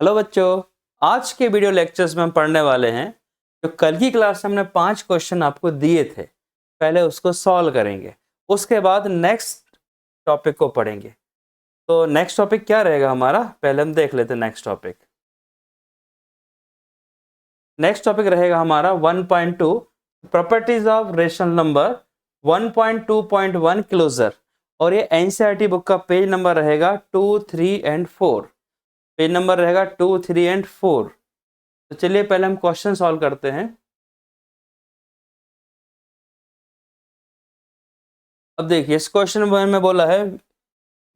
Hello बच्चों, आज के वीडियो लेक्चर्स में हम पढ़ने वाले हैं। जो कल की क्लास में हमने 5 क्वेश्चन आपको दिए थे, पहले उसको सॉल्व करेंगे, उसके बाद नेक्स्ट टॉपिक को पढ़ेंगे। तो नेक्स्ट टॉपिक क्या रहेगा हमारा, पहले हम देख लेते हैं। नेक्स्ट टॉपिक रहेगा हमारा 1.2 properties of rational number 1.2.1 closure, और ये एनसीईआरटी बुक का पेज नंबर रहेगा 2, 3 एंड 4। पेज नंबर रहेगा 2, 3 एंड 4। तो चलिए पहले हम क्वेश्चन सॉल्व करते हैं। अब देखिए, इस क्वेश्चन में बोला है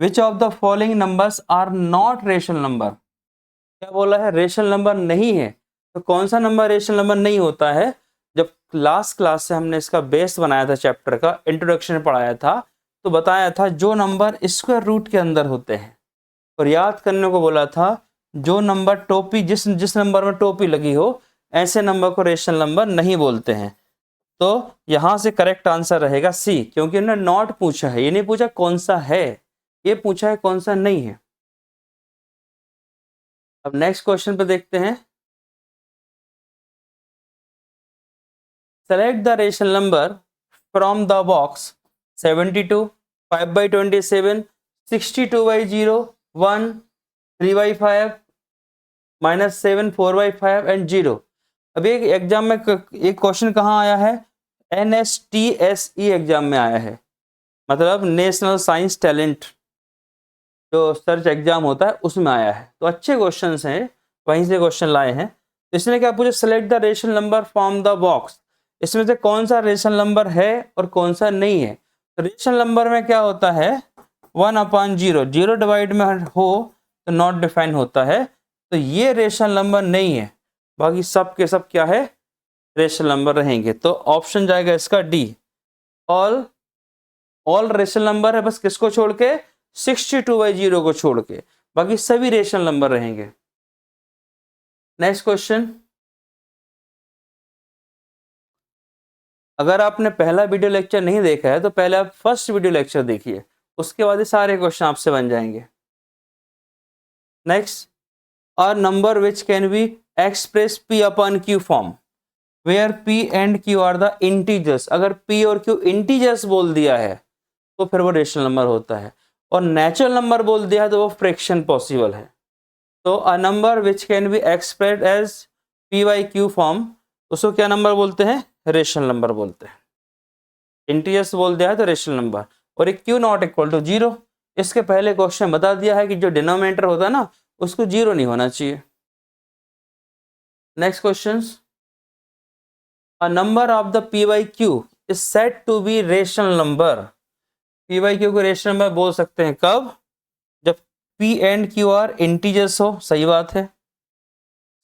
which of the following numbers are not rational number. क्या बोला है? रेशनल नंबर नहीं है। तो कौन सा नंबर रेशनल नंबर नहीं होता है? जब लास्ट क्लास से हमने इसका बेस बनाया था, चैप्टर का इंट्रोडक्शन पढ़ाया था, तो बताया था जो नंबर स्क्वायर रूट के अंदर होते हैं, और याद करने को बोला था जो नंबर टोपी जिस नंबर में टोपी लगी हो, ऐसे नंबर को रेशनल नंबर नहीं बोलते हैं। तो यहां से करेक्ट आंसर रहेगा सी, क्योंकि उन्होंने नॉट पूछा है, ये नहीं पूछा कौन सा है, ये पूछा है कौन सा नहीं है। अब नेक्स्ट क्वेश्चन पे देखते हैं। Select the rational number from the box 72, 5/27, 62/0, 1, 3/5, -7, 4/5 and 0। अभी एक एग्जाम में एक क्वेश्चन कहाँ आया है? NSTSE एग्जाम में आया है, मतलब नेशनल साइंस टैलेंट जो सर्च एग्जाम होता है उसमें आया है। तो अच्छे क्वेश्चंस हैं, वहीं से क्वेश्चन लाए हैं। तो इसने क्या पूछा? Select the rational number from the box. इसमें से कौन सा रेशनल नंबर है और कौन सा नहीं है। तो रेशनल नंबर में क्या होता है? 1/0, 0 डिवाइड में हो तो नॉट डिफाइन होता है, तो ये रेशनल नंबर नहीं है। बाकी सब के सब क्या है? रेशनल नंबर रहेंगे। तो ऑप्शन जाएगा इसका डी, ऑल रेशनल नंबर है, बस किसको छोड़ के? 62/0 को छोड़ के, बाकी सभी रेशनल नंबर रहेंगे। Next question. अगर आपने पहला वीडियो लेक्चर नहीं देखा है तो पहले आप फर्स्ट वीडियो लेक्चर देखिए, उसके बाद ये सारे क्वेश्चन आपसे बन जाएंगे। Next, a number which can be express P upon Q form where P and Q are the integers. अगर P और Q इंटीजर्स बोल दिया है तो फिर वो रेशनल नंबर होता है, और नेचुरल नंबर बोल दिया है तो वो फ्रैक्शन पॉसिबल है। तो a number which can be expressed as P/Q form, उसको क्या नंबर बोलते हैं? रेशनल नंबर बोलते हैं। इंटीजर्स बोल दिया है तो रेशनल नंबर। और एक Q नॉट इक्वल टू 0, इसके पहले क्वेश्चन बता दिया है कि जो डिनोमिनेटर होता है ना, उसको 0 नहीं होना चाहिए। Next question, a number of the P/Q is said to be rational number. P/Q को रेशनल नंबर बोल सकते हैं कब? जब P and Q are integers हो, सही बात है,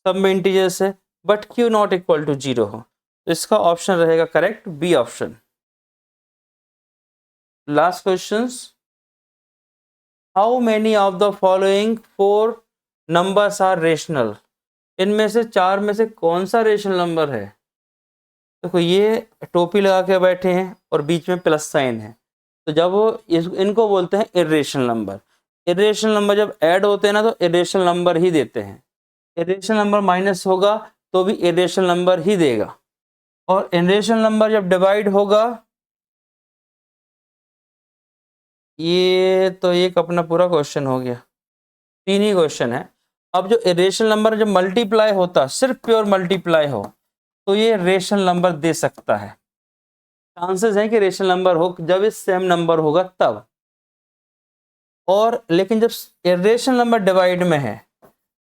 सब में इंटीजर्स है, but Q not equal to 0 हो। तो इसका ऑप्शन रहेगा correct B option. Last question, how many of the following 4 numbers are rational. इनमें से 4 में से कौन सा रेशनल नंबर है? देखो, ये टोपी लगा के बैठे हैं और बीच में प्लस साइन है, तो जब वो इनको बोलते हैं इरेशनल नंबर। इरेशनल नंबर जब ऐड होते हैं ना, तो इरेशनल नंबर ही देते हैं। इरेशनल नंबर माइनस होगा तो भी इरेशनल नंबर ही देगा, और इरेशनल नंबर जब डिवाइड होगा, ये तो एक अपना पूरा क्वेश्चन हो गया, 3 ही क्वेश्चन है। अब जो इरेशनल नंबर जब मल्टीप्लाई होता, सिर्फ प्योर मल्टीप्लाई हो, तो ये रेशनल नंबर दे सकता है। चांसेस है कि रेशनल नंबर हो जब इस सेम नंबर होगा तब। और लेकिन जब इरेशनल नंबर डिवाइड में है,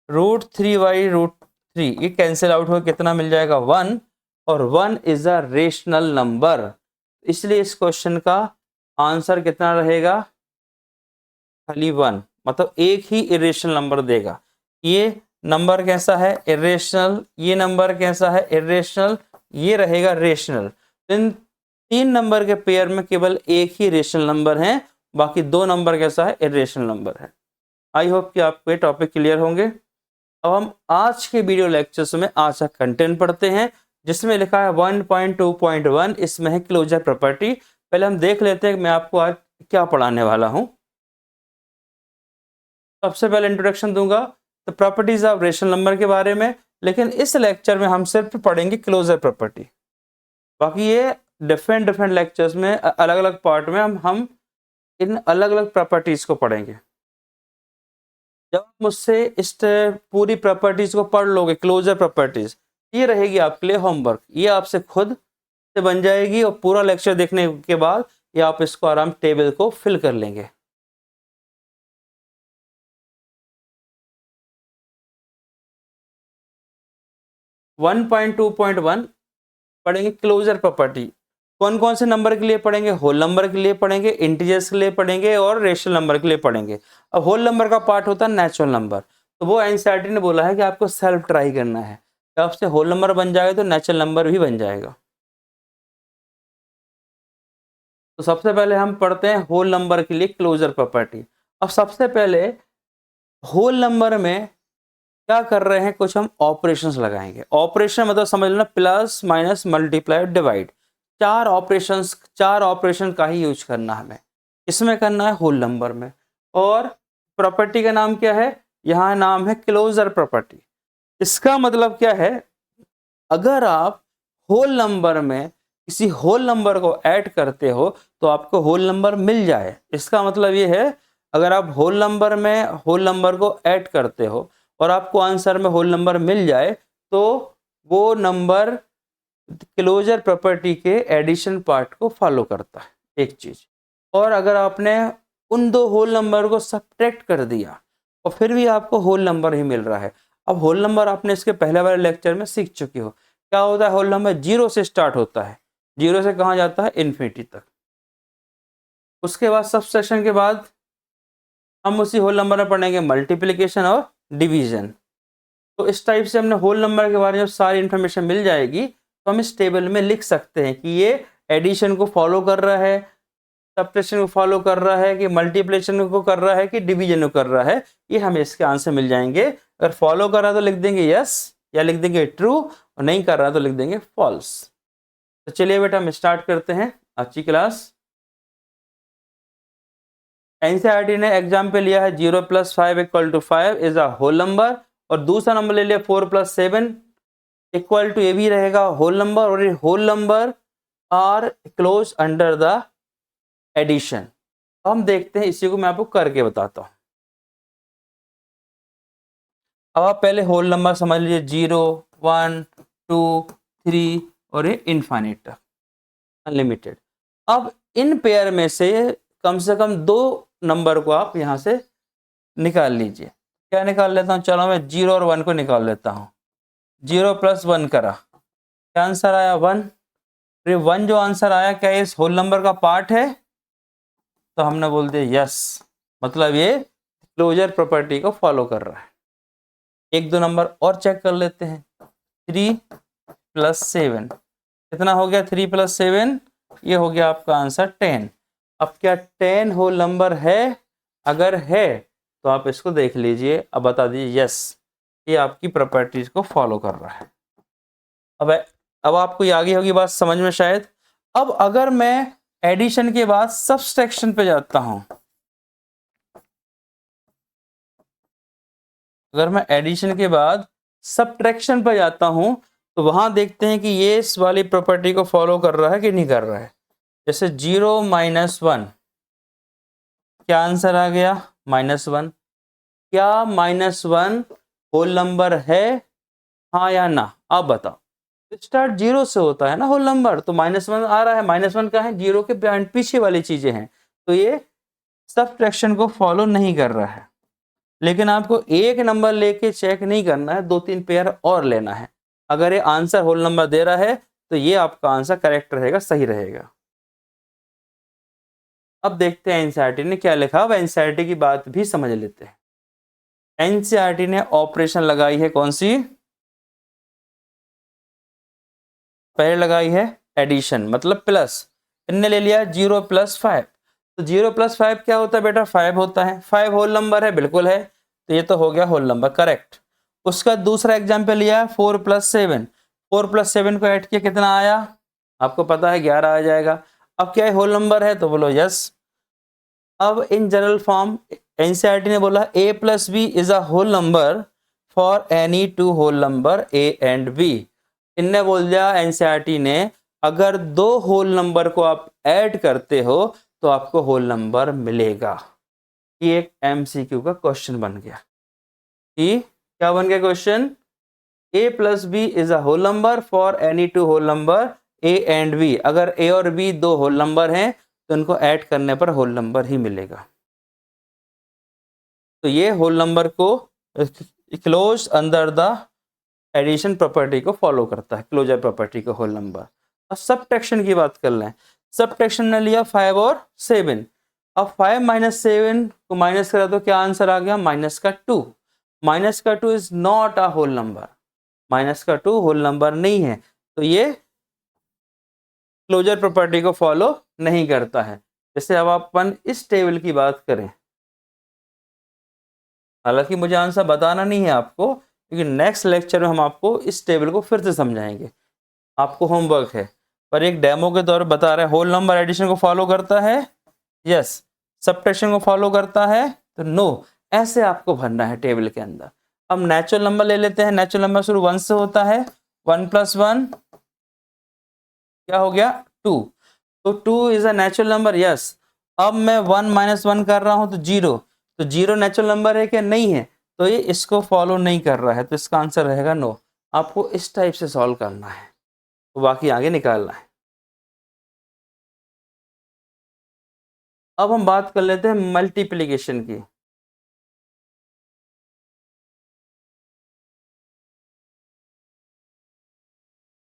√3/√3, ये कैंसिल आउट हो, कितना मिल जाएगा? 1, और 1 इज अ रेशनल नंबर। इसलिए इस क्वेश्चन का आंसर कितना रहेगा? खाली 1, मतलब एक ही इरेशनल नंबर देगा। ये नंबर कैसा है? इरेशनल। ये नंबर कैसा है? इरेशनल। ये रहेगा रेशनल। इन 3 नंबर के पेयर में केवल एक ही रेशनल नंबर है, बाकी 2 नंबर कैसा है? इरेशनल नंबर है। आई होप कि आपको ये टॉपिक क्लियर होंगे। अब हम आज के वीडियो लेक्चर्स में आज का कंटेंट पढ़ते हैं, जिसमें लिखा है 1.2.1, इसमें है क्लोजर प्रॉपर्टी। पहले हम देख लेते हैं कि मैं आपको आज क्या पढ़ाने वाला हूं। सबसे पहले इंट्रोडक्शन दूंगा, the properties of rational number के बारे में, लेकिन इस लेक्चर में हम सिर्फ पढ़ेंगे क्लोजर प्रॉपर्टी। बाकी ये डिफरेंट डिफरेंट लेक्चर्स में अलग अलग पार्ट में हम इन अलग अलग प्रॉपर्टीज को पढ़ेंगे। जब आप मुझसे इस पूरी प्रॉपर्टीज को पढ़ लोगे, क्लोजर प्रॉपर्टीज, ये रहेगी आपके लिए होमवर्क, ये आपसे खुद से बन जाएगी और पूरा लेक्चर देखने के बाद ये आप इसको आराम टेबल को फिल कर लेंगे। वन 1.2.1 पढ़ेंगे क्लोजर प्रॉपर्टी। कौन कौन से नंबर के लिए पढ़ेंगे? होल नंबर के लिए पढ़ेंगे, इंटीजर्स के लिए पढ़ेंगे और रेशनल नंबर के लिए पढ़ेंगे। अब होल नंबर का पार्ट होता है नेचुरल नंबर, तो वो एनसीईआरटी ने बोला है कि आपको सेल्फ ट्राई करना है। जब आपसे होल नंबर बन जाएगा तो नेचुरल नंबर भी बन जाएगा। तो सबसे पहले हम पढ़ते हैं होल नंबर के लिए क्लोजर प्रॉपर्टी। अब सबसे पहले होल नंबर में क्या कर रहे हैं, कुछ हम ऑपरेशंस लगाएंगे। ऑपरेशन मतलब समझ लो प्लस माइनस मल्टीप्लाई डिवाइड, चार ऑपरेशन का ही यूज करना हमें। इसमें करना है होल नंबर में। और प्रॉपर्टी का नाम क्या है? यहाँ नाम है क्लोजर प्रॉपर्टी। इसका मतलब क्या है, अगर आप होल नंबर में किसी होल नंबर को ऐड करते हो तो आपको होल नंबर मिल जाए। इसका मतलब ये है, अगर आप होल नंबर में होल नंबर को ऐड करते हो और आपको आंसर में होल नंबर मिल जाए तो वो नंबर क्लोजर प्रॉपर्टी के एडिशन पार्ट को फॉलो करता है, एक चीज। और अगर आपने उन दो होल नंबर को सब्ट्रैक्ट कर दिया और फिर भी आपको होल नंबर ही मिल रहा है। अब होल नंबर आपने इसके पहले वाले लेक्चर में सीख चुके हो। क्या होता है? होल नंबर जीरो से स्टार्ट होता है, जीरो से कहाँ जाता है? इन्फिनिटी तक। उसके बाद सबट्रैक्शन के बाद हम उसी होल नंबर में पढ़ेंगे मल्टीप्लिकेशन और डिवीजन। तो इस टाइप से हमने होल नंबर के बारे में सारी इन्फॉर्मेशन मिल जाएगी तो हम इस टेबल में लिख सकते हैं कि ये एडिशन को फॉलो कर रहा है, सबट्रैक्शन को फॉलो कर रहा है, कि मल्टीप्लिकेशन को कर रहा है, कि डिवीजन को कर रहा है। ये हमें इसके आंसर मिल जाएंगे। अगर फॉलो कर रहा है तो लिख देंगे यस या लिख देंगे ट्रू, और नहीं कर रहा है तो लिख देंगे फॉल्स। तो चलिए बेटा हम स्टार्ट करते हैं आज की क्लास। एनसीईआरटी ने एग्जाम्पल लिया है 0 + 5 = 5 इज अ होल नंबर, और दूसरा नंबर ले लिया 4 + 7 इक्वल टू, ये भी रहेगा होल नंबर, और ये whole number are close under the addition. हम देखते हैं, इसी को मैं आपको करके बताता हूं। अब आप पहले होल नंबर समझ लीजिए 0, 1, 2, 3 और ये इनफाइनाइट अनलिमिटेड। अब इन पेयर में से कम दो नंबर को आप यहां से निकाल लीजिए। क्या निकाल लेता हूं? चलो मैं 0 और 1 को निकाल लेता हूं। 0 + 1 करा, क्या आंसर आया? 1। फिर 1 जो आंसर आया, क्या इस होल नंबर का पार्ट है? तो हमने बोल दिया यस, मतलब ये क्लोजर प्रॉपर्टी को फॉलो कर रहा है। एक दो नंबर और चेक कर लेते हैं। 3 + 7 कितना हो गया? 3 + 7 ये हो गया आपका आंसर 10। अब क्या 10 होल नंबर है? अगर है तो आप इसको देख लीजिए, अब बता दीजिए यस, ये आपकी प्रॉपर्टीज को फॉलो कर रहा है। अब आपको ये आगे होगी बात समझ में शायद। अब अगर मैं एडिशन के बाद सबट्रैक्शन पे जाता हूं, अगर मैं एडिशन के बाद सबट्रैक्शन पे जाता हूं तो वहां देखते हैं कि ये इस वाली प्रॉपर्टी को फॉलो कर रहा है कि नहीं कर रहा है। जैसे 0 - 1, क्या आंसर आ गया? -1। क्या -1 होल नंबर है? हाँ या ना? आप बताओ। स्टार्ट 0 से होता है ना होल नंबर, तो -1 आ रहा है। -1 का है 0 के पीछे वाली चीजें हैं, तो ये सबट्रैक्शन को फॉलो नहीं कर रहा है। लेकिन आपको एक नंबर लेके चेक नहीं करना है, 2-3 पेयर और लेना है। अगर ये आंसर होल नंबर दे रहा है तो ये आपका आंसर करेक्ट रहेगा, सही रहेगा। अब देखते हैं एनसीईआरटी ने क्या लिखा। अब एनसीईआरटी की बात भी समझ लेते हैं। एनसीईआरटी ने ऑपरेशन लगाई है कौन सी? पहले लगाई है एडिशन, मतलब प्लस। इनने ले लिया 0 + 5, तो 0 + 5 क्या होता है बेटा? 5 होता है। 5 होल नंबर है, बिल्कुल है, तो ये तो हो गया होल नंबर, करेक्ट। उसका दूसरा एग्जाम्पल लिया 4 + 7, 4 + 7 को ऐड किया, कितना आया? आपको पता है 11 आ जाएगा। अब क्या है? होल नंबर है, तो बोलो यस। अब इन जनरल फॉर्म एनसीईआरटी ने बोला a + b is a whole number, for any two whole number A and B. इनने बोल दिया एनसीईआरटी ने, अगर दो होल नंबर को आप ऐड करते हो तो आपको होल नंबर मिलेगा। ये एक एमसीक्यू का क्वेश्चन बन गया कि क्या बन गया question, A plus B is a whole number for any two whole number A and B. अगर ए और बी दो होल नंबर हैं तो उनको ऐड करने पर होल नंबर ही मिलेगा। तो ये होल नंबर को close under the addition property को फॉलो करता है, क्लोजर प्रॉपर्टी को होल नंबर। अब सबट्रैक्शन की बात कर लें। सबट्रैक्शन ने लिया 5 और 7। अब 5 माइनस 7 को माइनस करा तो क्या आंसर आ गया, माइनस का 2। माइनस का 2 is not a whole number, minus का 2 होल नंबर नहीं है, तो ये क्लोजर प्रॉपर्टी को फॉलो नहीं करता है। जैसे अब अपन इस टेबल की बात करें, हालांकि मुझे आंसर बताना नहीं है आपको, लेकिन नेक्स्ट लेक्चर में हम आपको इस टेबल को फिर से समझाएंगे, आपको होमवर्क है, पर एक डेमो के तौर पर बता रहे हैं। होल नंबर एडिशन को फॉलो करता है, यस। सबट्रैक्शन को फॉलो करता है, तो नो। ऐसे आपको भरना है टेबल के अंदर। अब नेचुरल नंबर ले लेते हैं। नेचुरल नंबर शुरू 1 से होता है। 1 + 1 क्या हो गया, 2। तो 2 is a natural number, yes. अब मैं 1 - 1 कर रहा हूं तो 0। तो 0 नेचुरल नंबर है क्या, नहीं है, तो ये इसको फॉलो नहीं कर रहा है, तो इसका आंसर रहेगा नो। आपको इस टाइप से सॉल्व करना है, तो बाकी आगे निकालना है। अब हम बात कर लेते हैं मल्टीप्लिकेशन की।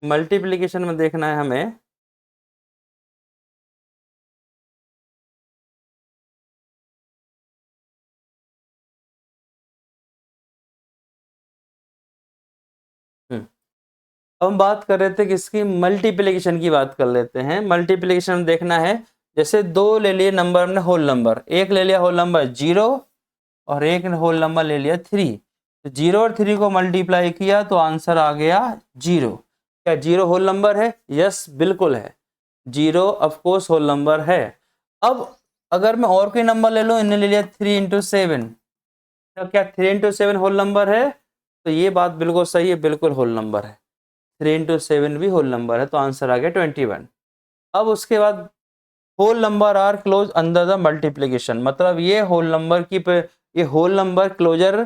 मल्टीप्लिकेशन में देखना है हमें, अब हम बात कर रहे थे किसकी, मल्टीप्लिकेशन की बात कर लेते हैं। मल्टीप्लिकेशन में देखना है, जैसे दो ले लिए नंबर ने होल नंबर, एक ले लिया होल नंबर 0 और एक होल नंबर ले लिया 3। तो 0 और 3 को मल्टीप्लाई किया तो आंसर आ गया 0। क्या 0 होल नंबर है, यस बिल्कुल है, 0 ऑफकोर्स होल नंबर है। अब अगर मैं और कोई नंबर ले लूँ, इन्हें ले लिया 3 × 7, तो क्या 3 × 7 होल नंबर है, तो ये बात बिल्कुल सही है, बिल्कुल होल नंबर है। 3 × 7 भी होल नंबर है, तो आंसर आ गया 21। अब उसके बाद whole number are close under the multiplication, मतलब ये होल नंबर की ये होल नंबर क्लोजर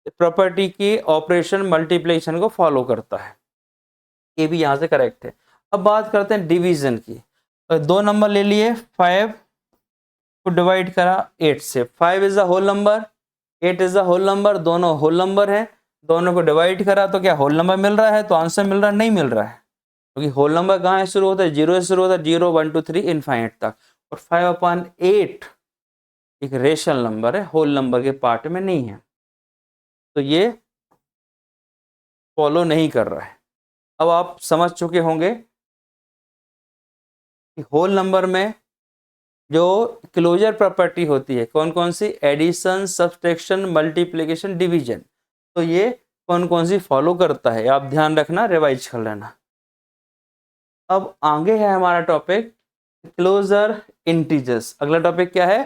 प्रॉपर्टी की ऑपरेशन मल्टीप्लिकेशन को फॉलो करता है। ये भी यहाँ से करेक्ट है। अब बात करते हैं डिवीजन की। दो नंबर ले लिए, 5 को डिवाइड करा 8 से। 5 is a whole number, 8 is a whole number, दोनों होल नंबर है, दोनों को डिवाइड करा तो क्या होल नंबर मिल रहा है, तो आंसर मिल रहा है, नहीं मिल रहा है, क्योंकि होल नंबर कहाँ से शुरू होता है, 0 से शुरू होता है, 0 1 2 3 इनफाइनाइट तक। और 5/8 एक रेशनल नंबर है, होल नंबर के पार्ट में नहीं है, तो ये फॉलो नहीं कर रहा है। अब आप समझ चुके होंगे कि होल नंबर में जो क्लोजर प्रॉपर्टी होती है कौन कौन सी, एडिशन, सब्सट्रैक्शन, मल्टीप्लिकेशन, डिवीजन, तो ये कौन कौन सी फॉलो करता है, आप ध्यान रखना, रिवाइज कर लेना। अब आगे है हमारा टॉपिक क्लोजर इंटीजर्स। अगला टॉपिक क्या है,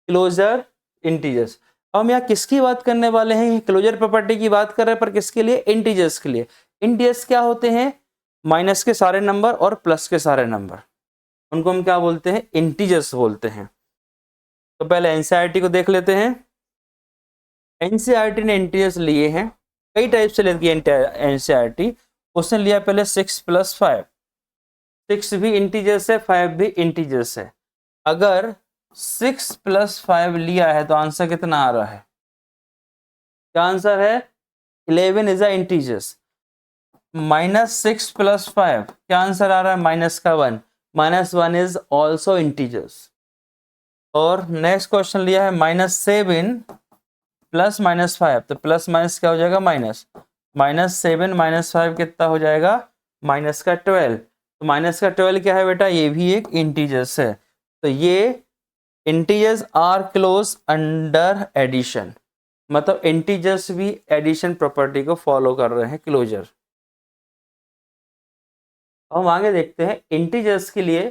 क्लोजर इंटीजर्स। हम यहाँ किसकी बात करने वाले हैं, क्लोजर प्रॉपर्टी की बात कर रहे हैं, पर किसके लिए, इंटीजर्स के लिए। इंटीजर्स क्या होते हैं, माइनस के सारे नंबर और प्लस के सारे नंबर, उनको हम क्या बोलते हैं, इंटीजर्स बोलते हैं। तो पहले एनसीईआरटी को देख लेते हैं। एनसीईआरटी ने इंटीजर्स लिए हैं, कई टाइप से लेती है एनसीईआरटी। उसने लिया पहले 6 + 5। 6 भी इंटीजर्स है, 5 भी इंटीजर्स है। अगर 6 + 5 लिया है तो आंसर कितना आ रहा है, क्या आंसर है, 11 इज अ इंटीजर्स। -6 + 5 क्या आंसर आ रहा है, -1। -1 इज ऑल्सो इंटीजर्स। और नेक्स्ट क्वेश्चन लिया है -7 + -5, तो प्लस माइनस क्या हो जाएगा, माइनस। -7 - 5 कितना हो जाएगा, -12। तो -12 क्या है बेटा, ये भी एक इंटीजर्स है। तो ये integers are close under addition, मतलब इंटीजर्स भी एडिशन प्रॉपर्टी को फॉलो कर रहे हैं, क्लोजर। हम आगे देखते हैं इंटीजर्स के लिए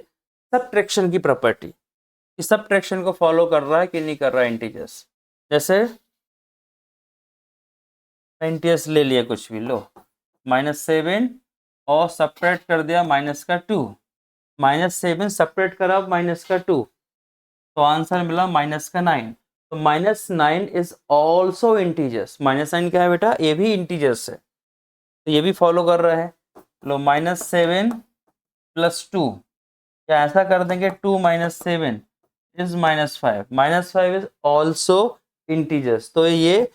सबट्रैक्शन की प्रॉपर्टी, कि सबट्रैक्शन को फॉलो कर रहा है कि नहीं कर रहा है इंटीजर्स। जैसे एनटीएस ले लिया कुछ भी, लो -7 और सपरेट कर दिया -2, -7 सपरेट करा -2, तो आंसर मिला -9। तो -9 इज ऑल्सो इंटीजर्स। -9 क्या है बेटा, ये भी इंटीजर्स है, तो ये भी फॉलो कर रहा है। लो -7 + 2, या ऐसा कर देंगे 2 - 7 इज -5, -5 इज ऑल्सो इंटीजर्स। तो ये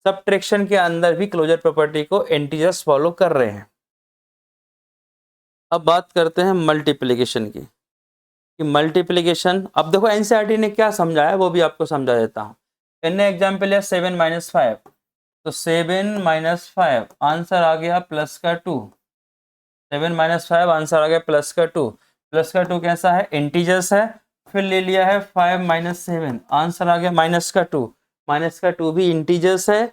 सबट्रैक्शन के अंदर भी क्लोजर प्रॉपर्टी को इंटीजर्स फॉलो कर रहे हैं। अब बात करते हैं मल्टीप्लिकेशन की, कि मल्टीप्लिकेशन, अब देखो एनसीईआरटी ने क्या समझाया वो भी आपको समझा देता हूँ। इन्हें एग्जाम्पल लिया 7 - 5, तो 7 - 5 आंसर आ गया +2। 7 - 5 आंसर आ गया +2। +2 कैसा है, इंटीजर्स है। फिर ले लिया है 5 - 7 आंसर आ गया -2। -2 भी इंटीजर्स है।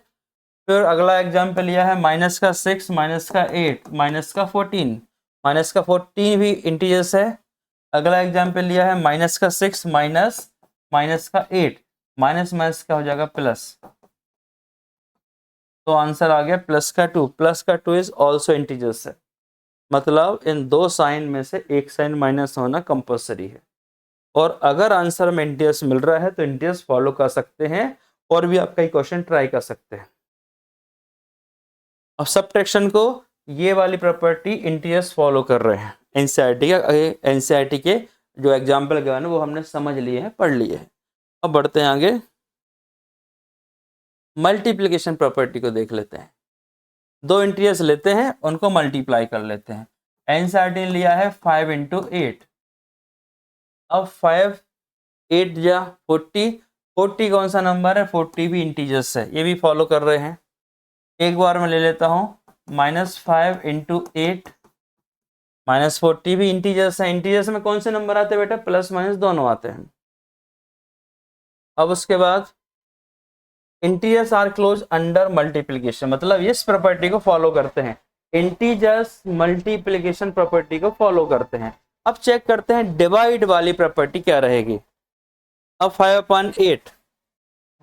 फिर अगला एग्जाम्पल लिया है -6 -8 -14, -14 भी इंटीजर्स है। अगला एग्जाम्पल लिया है -6 -8, माइनस का हो जाएगा प्लस, तो आंसर आ गया +2। +2 इज ऑल्सो इंटीजर्स है, मतलब इन दो साइन में से एक साइन माइनस होना कंपलसरी है। और अगर आंसर में इंटीजर्स मिल रहा है तो इंटीजर्स फॉलो कर सकते हैं, और भी आप कई क्वेश्चन ट्राई कर सकते हैं। अब सबट्रैक्शन को ये वाली प्रॉपर्टी इंटीजर्स फॉलो कर रहे हैं। एनसीईआरटी के जो एग्जाम्पल गिवन है वो हमने समझ लिए हैं, पढ़ लिए हैं। अब बढ़ते हैं आगे, मल्टीप्लिकेशन प्रॉपर्टी को देख लेते हैं। दो इंटीजर्स लेते हैं, उनको मल्टीप्लाई कर लेते हैं। एनसीईआरटी ने लिया है 5 × 8। अब 5 8 या 40, 40 कौन सा नंबर है, 40 भी इंटीजर्स है, ये भी फॉलो कर रहे हैं। एक बार मैं ले लेता हूँ -5 × 8, -40 भी इंटीजर्स है। इंटीजर्स में कौन से नंबर आते हैं बेटा, प्लस माइनस दोनों आते हैं। अब उसके बाद integers are close under multiplication, मतलब इस प्रॉपर्टी को फॉलो करते हैं। इंटीजर्स मल्टीप्लिकेशन प्रॉपर्टी को फॉलो करते हैं। अब चेक करते हैं डिवाइड वाली प्रॉपर्टी क्या रहेगी। अब 5/8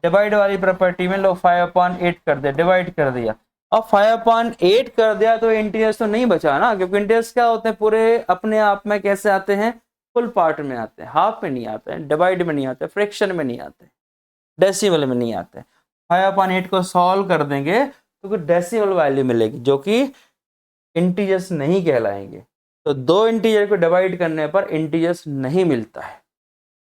डिवाइड वाली प्रॉपर्टी में लो 5/8 कर दिया, डिवाइड कर दिया। अब 5/8 कर दिया तो इंटीजर्स तो नहीं बचा ना, क्योंकि इंटीजर्स क्या होते हैं, पूरे अपने आप में कैसे आते हैं, फुल पार्ट में आते हैं, हाफ में नहीं आते हैं, डिवाइड में नहीं आते, फ्रैक्शन में नहीं आते, डेसिमल में नहीं आते। 5/8 को सॉल्व कर देंगे तो कुछ डेसिमल वैल्यू मिलेगी जो कि इंटीजर्स नहीं कहलाएंगे। तो दो इंटीजर को डिवाइड करने पर इंटीजर्स नहीं मिलता है,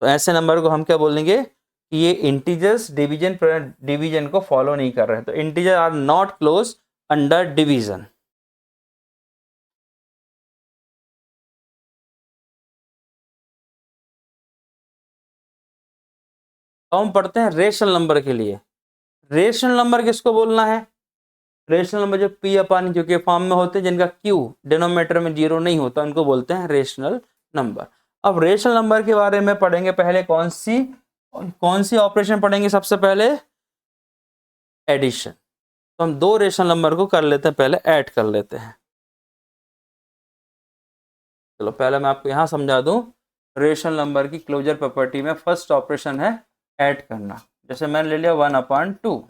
तो ऐसे नंबर को हम क्या बोलेंगे कि ये इंटीजर्स डिवीजन को फॉलो नहीं कर रहे हैं। तो integer are not close under division. तो हम पढ़ते हैं रेशनल नंबर के लिए। रेशनल नंबर किसको बोलना है, रेशनल नंबर जो P/Q के फॉर्म में होते हैं, जिनका Q डिनोमिनेटर में 0 नहीं होता, उनको बोलते हैं रेशनल नंबर। अब रेशनल नंबर के बारे में पढ़ेंगे, पहले कौन सी ऑपरेशन पढ़ेंगे, सबसे पहले एडिशन। तो हम दो रेशनल नंबर को कर लेते हैं, पहले ऐड कर लेते हैं। चलो पहले मैं आपको यहाँ समझा दूं, रेशनल नंबर की क्लोजर प्रॉपर्टी में फर्स्ट ऑपरेशन है ऐड करना। जैसे मैंने ले लिया 1/2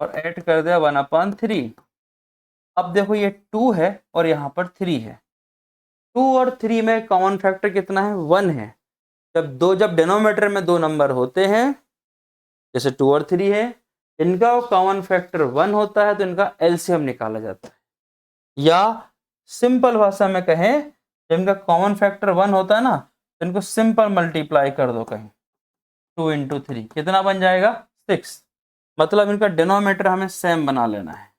और ऐड कर दिया 1/3। अब देखो ये 2 है और यहाँ पर 3 है। 2 और 3 में कॉमन फैक्टर कितना है, 1 है। जब डिनोमिनेटर में दो नंबर होते हैं, जैसे 2 और 3 है, इनका कॉमन फैक्टर 1 होता है, तो इनका एलसीएम निकाला जाता है। या सिंपल भाषा में कहें, जब इनका कॉमन फैक्टर 1 होता है ना, तो इनको सिंपल मल्टीप्लाई कर दो कहीं, 2 × 3 कितना बन जाएगा, 6। मतलब इनका डिनोमिनेटर हमें सेम बना लेना है।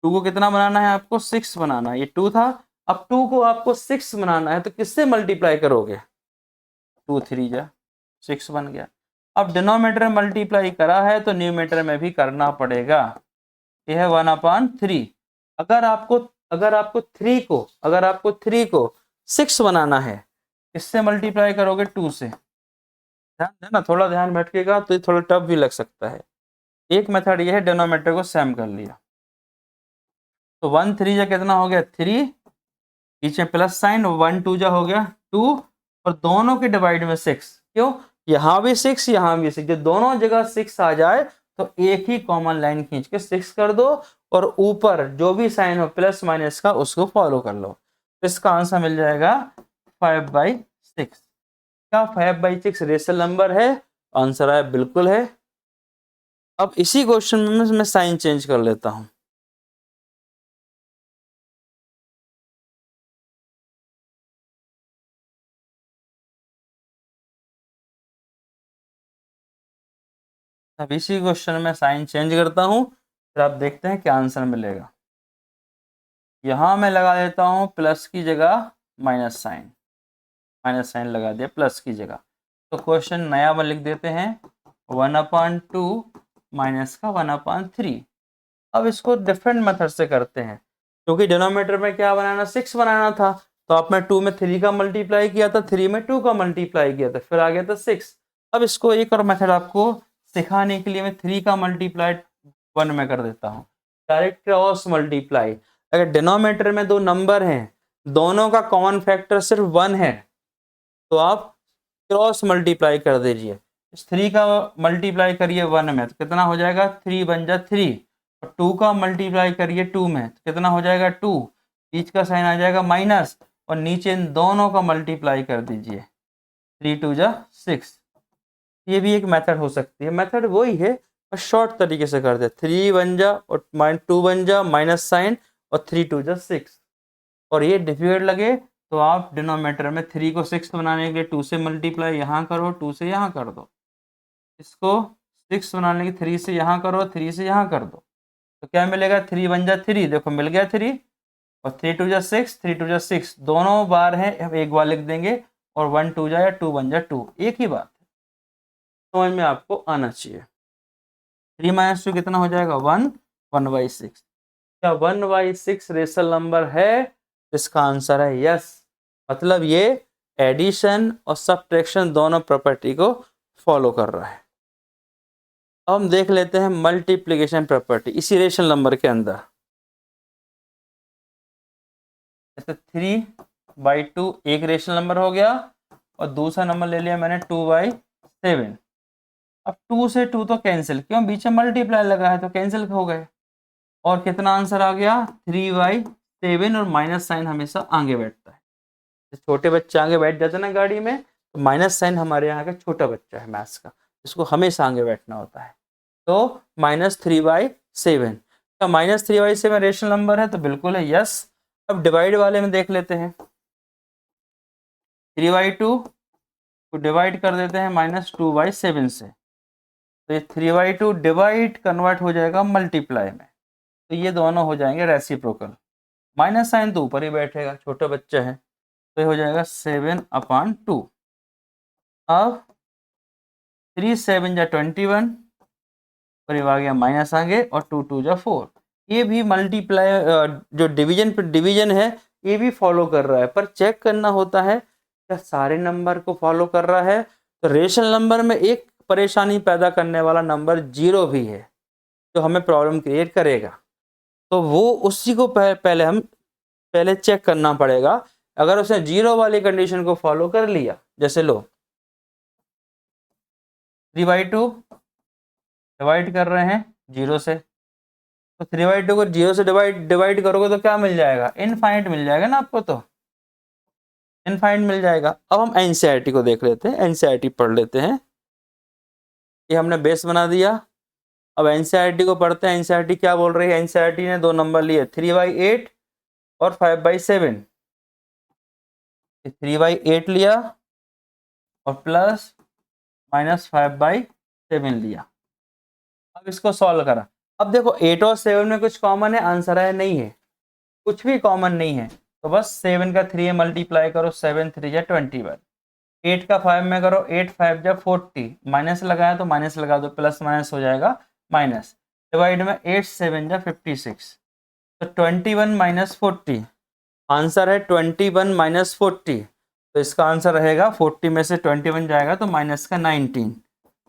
2 को कितना बनाना है आपको, 6 बनाना है। ये 2 था, अब 2 को आपको 6 बनाना है, तो किससे मल्टीप्लाई करोगे, 2 3 जा 6 बन गया। अब डिनोमिनेटर में मल्टीप्लाई करा है तो न्यूमरेटर में भी करना पड़ेगा। यह है 1/3। अगर आपको 3 को 6 बनाना है, इससे मल्टीप्लाई करोगे 2 से। ध्यान देना, थोड़ा ध्यान भटकेगा तो ये थोड़ा टफ भी लग सकता है। एक मेथड ये है, डिनोमिनेटर को सेम कर लिया, तो 1 3 जा कितना हो गया, 3, पीछे प्लस साइन, 1 2 जा हो गया 2, और दोनों के डिवाइड में 6। क्यों, यहाँ भी 6 यहाँ भी 6, जब दोनों जगह 6 आ जाए तो एक ही कॉमन लाइन खींच के 6 कर दो और ऊपर जो भी साइन हो प्लस माइनस का उसको फॉलो कर लो। तो इसका आंसर मिल जाएगा 5/6। क्या 5/6 रेशनल नंबर है? आंसर है बिल्कुल है। अब इसी क्वेश्चन में मैं साइन चेंज कर लेता हूं। अब इसी क्वेश्चन में साइन चेंज करता हूं, फिर आप देखते हैं क्या आंसर मिलेगा। यहां मैं लगा देता हूं प्लस की जगह माइनस साइन लगा दिया प्लस की जगह। तो क्वेश्चन नया में लिख देते हैं 1/2 माइनस का 1/3। अब इसको डिफरेंट मेथड से करते हैं, क्योंकि डिनोमिनेटर में क्या बनाना 6 बनाना था, तो आपने 2 में 3 का मल्टीप्लाई किया था, 3 में 2 का मल्टीप्लाई किया था, फिर आ गया था 6। अब इसको एक और मेथड आपको सिखाने के लिए मैं 3 का मल्टीप्लाई 1 में कर देता हूँ, डायरेक्ट क्रॉस मल्टीप्लाई। अगर डिनोमिनेटर में दो नंबर हैं, दोनों का कॉमन फैक्टर सिर्फ 1 है, तो आप क्रॉस मल्टीप्लाई कर दीजिए। इस 3 का मल्टीप्लाई करिए 1 में तो कितना हो जाएगा 3 बन जा 3, और 2 का मल्टीप्लाई करिए 2 में तो कितना हो जाएगा 2, बीच का साइन आ जाएगा माइनस, और नीचे इन दोनों का मल्टीप्लाई कर दीजिए 3 2 जा 6। ये भी एक मेथड हो सकती है, मेथड वही है और शॉर्ट तरीके से कर दे। 3 बन जा और 2 बन जा माइनस साइन और 3 2 जा 6। और ये डिफिकल्ट लगे तो आप डिनोमिनेटर में 3 को 6 बनाने के लिए 2 से मल्टीप्लाई यहाँ करो, 2 से यहाँ कर दो। इसको 6 बनाने के 3 से यहाँ करो, 3 से यहाँ कर दो, तो क्या मिलेगा 3 बन जा 3, देखो मिल गया 3, और 3 2 जा 6, 3 2 जा 6 दोनों बार है, हम एक बार लिख देंगे, और 1 2 जा या 2 बन जा 2, एक ही बात है, समझ में आपको आना चाहिए। 3 - 2 कितना हो जाएगा 1, 1/6। क्या 1/6 रेशनल नंबर है? इसका आंसर है यस। मतलब ये एडिशन और सब्ट्रैक्शन दोनों प्रॉपर्टी को फॉलो कर रहा है। अब हम देख लेते हैं मल्टीप्लिकेशन प्रॉपर्टी इसी रेशनल नंबर के अंदर। जैसे 3/2 एक रेशनल नंबर हो गया, और दूसरा नंबर ले लिया मैंने 2/7। अब 2 से 2 तो कैंसिल, क्यों बीच में मल्टीप्लाई लगा है तो कैंसिल हो गए, और कितना आंसर आ गया 3/7, और माइनस साइन हमेशा आगे बैठता है। छोटे बच्चे आगे बैठ जाते हैं ना गाड़ी में, तो माइनस साइन हमारे यहाँ का छोटा बच्चा है मैथ्स का, जिसको हमेशा आगे बैठना होता है। तो -3/7 का -3/7 रेशनल नंबर है, तो बिल्कुल है यस। अब डिवाइड वाले में देख लेते हैं। 3/2 को डिवाइड कर देते हैं -2/7 से, तो ये 3/2 डिवाइड कन्वर्ट हो जाएगा मल्टीप्लाई में, तो ये दोनों हो जाएंगे रेसिप्रोकल। माइनस साइन तो ऊपर ही बैठेगा, छोटा बच्चा है, तो ये हो जाएगा 7/2। अब 3 7 जा 21, और ये आ गया माइनस आगे, और 2 2 जा 4। ये भी मल्टीप्लाई जो डिवीजन है ये भी फॉलो कर रहा है, पर चेक करना होता है क्या सारे नंबर को फॉलो कर रहा है। तो रेशनल नंबर में एक परेशानी पैदा करने वाला नंबर 0 भी है, जो हमें प्रॉब्लम क्रिएट करेगा, तो वो उसी को पहले चेक करना पड़ेगा। अगर उसने 0 वाली कंडीशन को फॉलो कर लिया, जैसे लो 3/2 डिवाइड कर रहे हैं 0 से, तो 3/2 को 0 से डिवाइड करोगे तो क्या मिल जाएगा इनफाइनाइट मिल जाएगा ना आपको, तो इनफाइनाइट मिल जाएगा। अब हम एनसीईआरटी को देख लेते हैं, एनसीईआरटी पढ़ लेते हैं। ये हमने बेस बना दिया, अब एनसीईआरटी को पढ़ते हैं। एनसीईआरटी क्या बोल रही है? एनसीईआरटी ने दो नंबर लिए 3/8 और 5/7। 3/8 लिया और प्लस -5/7 लिया। अब इसको सॉल्व करा। अब देखो 8 और 7 में कुछ कॉमन है, आंसर है नहीं है, कुछ भी कॉमन नहीं है, तो बस 7 का 3 मल्टीप्लाई करो, 7 3 जा 21। 8 का 5 में करो, 8 5 जा 40, माइनस लगाया तो माइनस लगा दो, प्लस माइनस हो जाएगा माइनस, डिवाइड में 8 7 जा 56, तो 21 - 40, आंसर है 21 - 40। तो इसका आंसर रहेगा 40 में से 21 जाएगा तो -19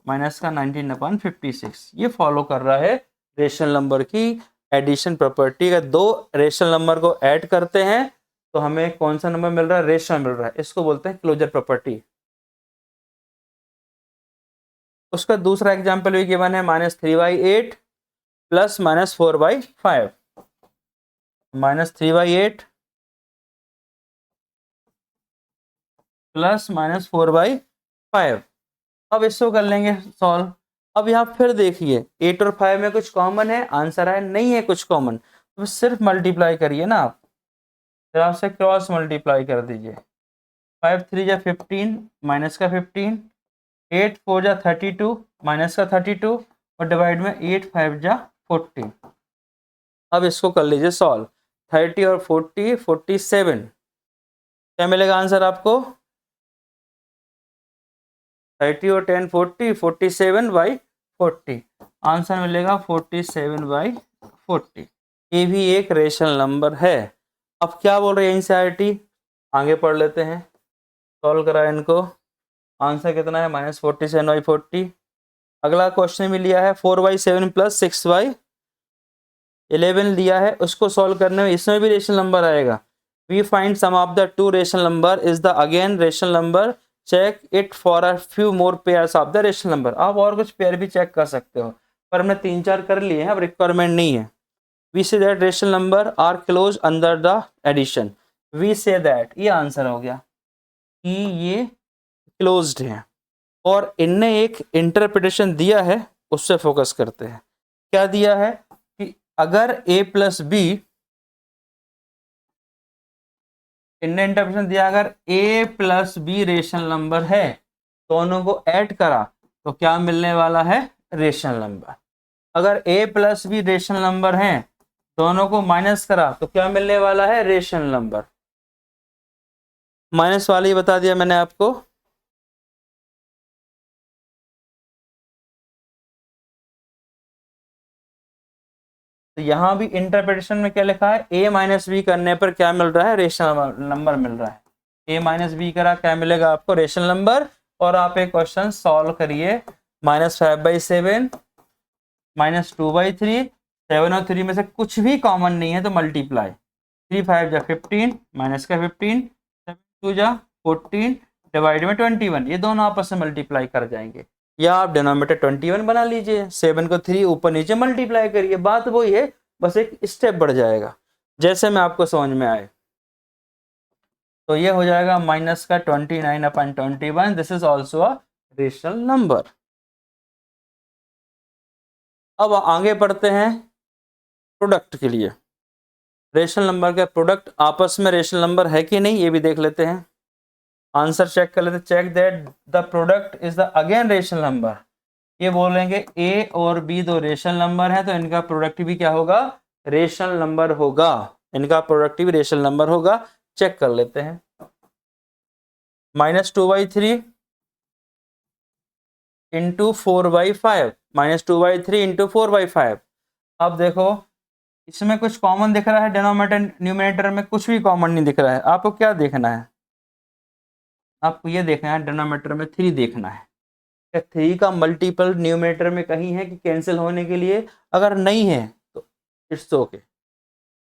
-19/56। ये फॉलो कर रहा है रेशनल नंबर की एडिशन प्रॉपर्टी। अगर दो रेशनल नंबर को ऐड करते हैं तो हमें कौन सा नंबर मिल रहा है? रेशनल मिल रहा है, इसको बोलते हैं क्लोजर प्रॉपर्टी। उसका दूसरा एग्जाम्पल भी गिवन है -3/8 प्लस -4/5, -3/8 प्लस -4/5। अब इसको कर लेंगे सॉल्व। अब यहाँ फिर देखिए 8 और 5 में कुछ कॉमन है, आंसर है नहीं है कुछ कॉमन, तो सिर्फ मल्टीप्लाई करिए ना आप, फिर आपसे क्रॉस मल्टीप्लाई कर दीजिए। 5 3 जा 15 माइनस का 15, 8 4 जा 32 माइनस का 32 और डिवाइड में 8 5 जा 40। अब इसको कर लीजिए सॉल्व, 30 और 40 47, क्या मिलेगा आंसर आपको? 30 और 10 40, 47/40, आंसर मिलेगा 47/40। ये भी एक रेशनल नंबर है। अब क्या बोल रही है एनसीईआरटी, आगे पढ़ लेते हैं। सॉल्व करा इनको, आंसर कितना है -47/40। अगला क्वेश्चन भी लिया है 4/7 प्लस 6/11 लिया है, उसको सॉल्व करने में इसमें भी रेशनल नंबर आएगा। We find sum of the two rational number is the again rational number, check it for a few more pairs of the rational number. आप और कुछ पेयर भी चेक कर सकते हो, पर हमने 3-4 कर लिए हैं, अब रिक्वायरमेंट नहीं है। We say that rational number are close under the addition. We say that, ये आंसर हो गया कि ये क्लोज्ड है। और इनने एक इंटरप्रिटेशन दिया है, उससे फोकस करते हैं। क्या दिया है कि अगर a प्लस बी, इनने इंटरप्रिटेशन दिया अगर a plus B rational number है, दोनों को ऐड करा तो क्या मिलने वाला है? Rational number. अगर a plus B rational number है, दोनों को माइनस करा तो क्या मिलने वाला है? Rational number. माइनस वाले ही बता दिया मैंने आपको। तो यहाँ भी इंटरप्रिटेशन में क्या लिखा है? a माइनस बी करने पर क्या मिल रहा है? रेशनल नंबर मिल रहा है। a माइनस बी करा क्या मिलेगा आपको? Rational number. और आप एक क्वेश्चन सॉल्व करिए, -5/7 -2/3, 7 और 3 में से कुछ भी कॉमन नहीं है तो मल्टीप्लाई, 3 5 जा 15 माइनस का 15, 7 2 जा 14 डिवाइड में 21, ये दोनों आपस में मल्टीप्लाई कर जाएंगे। या आप डिनोमिनेटर 21 बना लीजिए, 7 को 3 ऊपर नीचे मल्टीप्लाई करिए, बात वही है, बस एक स्टेप बढ़ जाएगा, जैसे में आपको समझ में आए। तो ये हो जाएगा माइनस का 29/21, this is also a rational number. अब आगे बढ़ते हैं प्रोडक्ट के लिए। रेशनल नंबर का प्रोडक्ट आपस में रेशनल नंबर है कि नहीं, ये भी देख लेते हैं। आंसर चेक कर लेते हैं। Check that the product is the again rational number. ये बोलेंगे ए और बी दो रेशनल नंबर है, तो इनका प्रोडक्ट भी क्या होगा? रेशनल नंबर होगा। इनका प्रोडक्ट भी रेशनल नंबर होगा। चेक कर लेते हैं। -2/3 इंटू 4/5, -2/3 इंटू 4/5। अब देखो इसमें कुछ कॉमन दिख रहा है, डिनोमिनेटर न्यूमिनेटर में कुछ भी कॉमन नहीं दिख रहा है। आपको क्या देखना है? आपको ये देखना है डिनोमिनेटर में 3 देखना है, क्या 3 का मल्टीपल न्यूमिनेटर में कहीं है कि कैंसिल होने के लिए? अगर नहीं है तो इट्स ओके।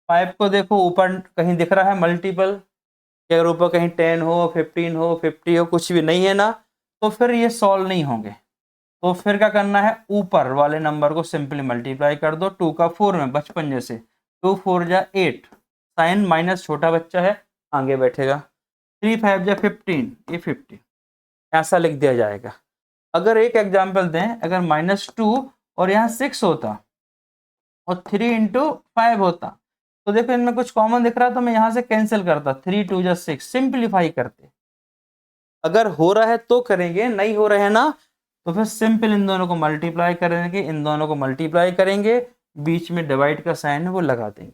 5 को देखो ऊपर कहीं दिख रहा है मल्टीपल, कि अगर ऊपर कहीं 10 हो 15 हो 50 हो, कुछ भी नहीं है ना, तो फिर ये सॉल्व नहीं होंगे। तो फिर क्या करना है? ऊपर वाले नंबर को सिंपली मल्टीप्लाई कर दो 2 का 4 में, बचपन जैसे 2 4 जा 8, साइन माइनस छोटा बच्चा है आगे बैठेगा, 3 5 जा 15, ये 50, ऐसा लिख दिया जाएगा। अगर एक एग्जाम्पल दें, अगर -2 और यहाँ 6 होता और 3 इंटू 5 होता, तो देखो इनमें कुछ कॉमन दिख रहा है, तो मैं यहाँ से कैंसिल करता, 3 2 जा 6, सिंप्लीफाई करते। अगर हो रहा है तो करेंगे, नहीं हो रहा है ना, तो फिर सिंपल इन दोनों को मल्टीप्लाई करेंगे, इन दोनों को मल्टीप्लाई करेंगे, बीच में डिवाइड का साइन है वो लगा देंगे।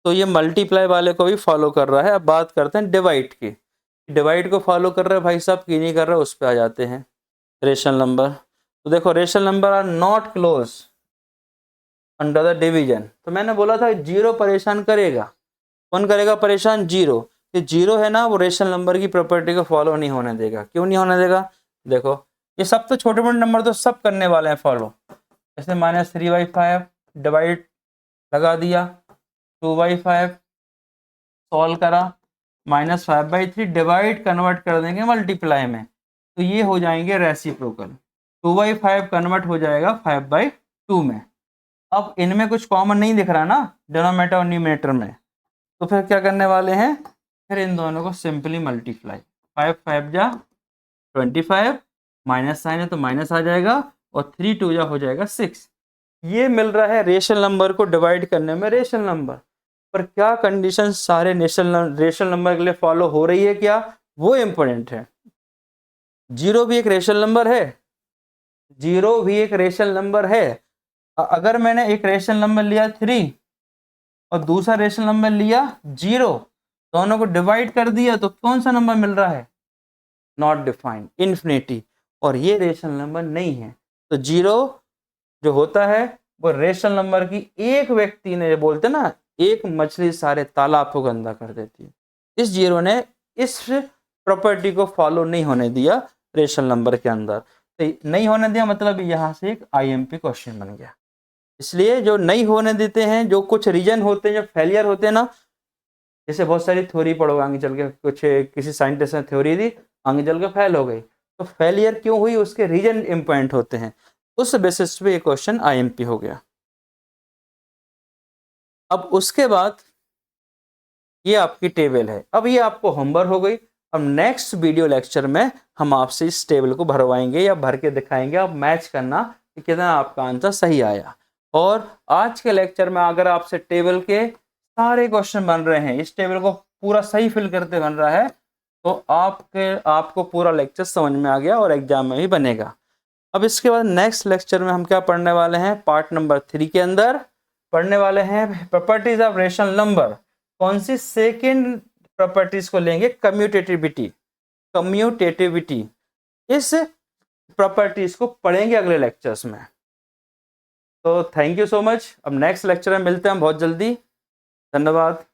तो ये मल्टीप्लाई वाले को भी फॉलो कर रहा है। अब बात करते हैं डिवाइड की। डिवाइड को फॉलो कर रहे हैं भाई साहब कि नहीं कर रहे, उस पर आ जाते हैं। रेशनल नंबर, तो देखो rational number are not close under the division. तो मैंने बोला था जीरो परेशान करेगा। कौन करेगा परेशान? जीरो। ये जीरो है ना, वो रेशनल नंबर की प्रॉपर्टी को फॉलो नहीं होने देगा। क्यों नहीं होने देगा? देखो ये सब तो छोटे मोटे नंबर तो सब करने वाले हैं फॉलो। जैसे -3/5 डिवाइड लगा दिया, 2/5 सॉल्व करा, -5/3 डिवाइड कन्वर्ट कर देंगे मल्टीप्लाई में, तो ये हो जाएंगे रेसिप्रोकल। 2/5 कन्वर्ट हो जाएगा 5/2 में। अब इनमें कुछ कॉमन नहीं दिख रहा ना डिनोमिनेटर और न्यूमरेटर में, तो फिर क्या करने वाले हैं, फिर इन दोनों को सिंपली मल्टीप्लाई। 5 5 जा 25, माइनस साइन है तो माइनस आ जाएगा, और 3 2 जा हो जाएगा 6। ये मिल रहा है रेशनल नंबर को डिवाइड करने में रेशनल नंबर। पर क्या कंडीशन सारे रेशनल नंबर के लिए फॉलो हो रही है क्या, वो इम्पोर्टेंट है। जीरो भी एक रेशनल नंबर है, जीरो भी एक रेशनल नंबर है। अगर मैंने एक रेशनल नंबर लिया 3 और दूसरा रेशनल नंबर लिया 0, दोनों को डिवाइड कर दिया तो कौन सा नंबर मिल रहा है, नॉट डिफाइंड, इन्फिनिटी, और ये रेशनल नंबर नहीं है। तो 0 जो होता है वो रेशनल नंबर की एक व्यक्ति ने, बोलते ना एक मछली सारे तालाब को गंदा कर देती है, इस 0 ने इस प्रॉपर्टी को फॉलो नहीं होने दिया रेशनल नंबर के अंदर। तो नहीं होने दिया मतलब यहाँ से एक आईएमपी क्वेश्चन बन गया। इसलिए जो नहीं होने देते हैं, जो कुछ रीजन होते हैं, जो फेलियर होते हैं ना, जैसे बहुत सारी थ्योरी पढ़ोगे आगे चल के, कुछ किसी साइंटिस्ट ने थ्योरी दी आगे चल के फेल हो गई, तो फेलियर क्यों हुई उसके रीजन इम्पोर्टेंट होते हैं, उस बेसिस पे ये क्वेश्चन आईएमपी हो गया। अब उसके बाद ये आपकी टेबल है, अब ये आपको होमवर्क हो गई। अब नेक्स्ट वीडियो लेक्चर में हम आपसे इस टेबल को भरवाएंगे या भर के दिखाएंगे, आप मैच करना कि कितना आपका आंसर सही आया। और आज के लेक्चर में अगर आपसे टेबल के सारे क्वेश्चन बन रहे हैं, इस टेबल को पूरा सही फिल करते बन रहा है, तो आपको पूरा लेक्चर समझ में आ गया और एग्जाम में भी बनेगा। अब इसके बाद नेक्स्ट लेक्चर में हम क्या पढ़ने वाले हैं, पार्ट नंबर 3 के अंदर पढ़ने वाले हैं प्रॉपर्टीज ऑफ रेशनल नंबर। कौन सी सेकेंड प्रॉपर्टीज को लेंगे, कम्यूटेटिविटी, इस प्रॉपर्टीज को पढ़ेंगे अगले लेक्चर्स में। तो थैंक यू सो मच। अब नेक्स्ट लेक्चर में मिलते हैं हम बहुत जल्दी। धन्यवाद।